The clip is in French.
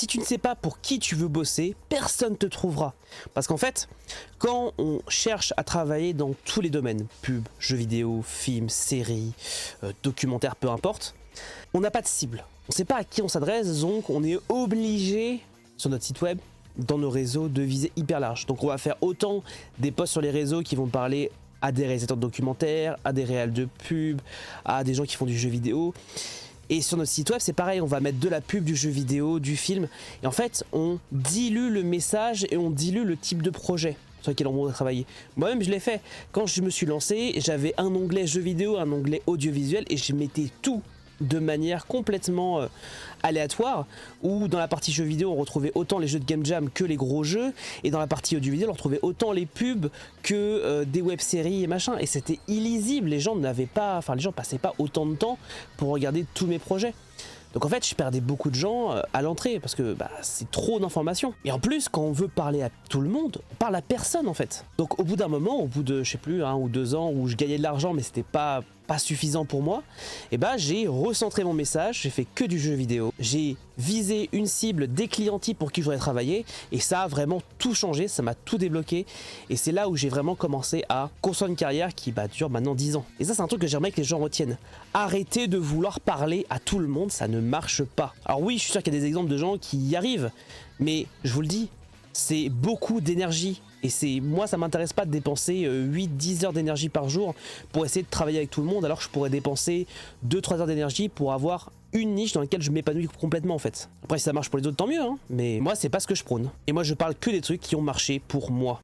si tu ne sais pas pour qui tu veux bosser, personne te trouvera. Parce qu'en fait, quand on cherche à travailler dans tous les domaines, pub, jeux vidéo, films, séries, documentaires, peu importe, on n'a pas de cible. On ne sait pas à qui on s'adresse, donc on est obligé, sur notre site web, dans nos réseaux, de viser hyper large. Donc on va faire autant des posts sur les réseaux qui vont parler à des réalisateurs de documentaires, à des réals de pub, à des gens qui font du jeu vidéo. Et sur notre site web, c'est pareil, on va mettre de la pub, du jeu vidéo, du film. Et en fait, on dilue le message et on dilue le type de projet sur lequel on va travailler. Moi-même, je l'ai fait. Quand je me suis lancé, j'avais un onglet jeu vidéo, un onglet audiovisuel et je mettais tout de manière complètement aléatoire, où dans la partie jeux vidéo on retrouvait autant les jeux de Game Jam que les gros jeux, et dans la partie audiovisuel on retrouvait autant les pubs que des web-séries et machin, et c'était illisible. Les gens passaient pas autant de temps pour regarder tous mes projets. Donc en fait, je perdais beaucoup de gens à l'entrée parce que c'est trop d'informations. Et en plus, quand on veut parler à tout le monde, on parle à personne en fait. Donc au bout d'un moment, au bout de, je sais plus, 1 ou 2 ans où je gagnais de l'argent mais c'était pas suffisant pour moi, et j'ai recentré mon message, j'ai fait que du jeu vidéo. J'ai visé une cible, des clients types pour qui je voudrais travailler, et ça a vraiment tout changé, ça m'a tout débloqué. Et c'est là où j'ai vraiment commencé à construire une carrière qui dure maintenant 10 ans. Et ça, c'est un truc que j'aimerais que les gens retiennent. Arrêtez de vouloir parler à tout le monde, ça ne marche pas. Alors oui, je suis sûr qu'il y a des exemples de gens qui y arrivent, mais je vous le dis, c'est beaucoup d'énergie. Et moi, ça m'intéresse pas de dépenser 8-10 heures d'énergie par jour pour essayer de travailler avec tout le monde, alors que je pourrais dépenser 2-3 heures d'énergie pour avoir une niche dans laquelle je m'épanouis complètement en fait. Après, si ça marche pour les autres, tant mieux, hein, mais moi, c'est pas ce que je prône. Et moi, je parle que des trucs qui ont marché pour moi.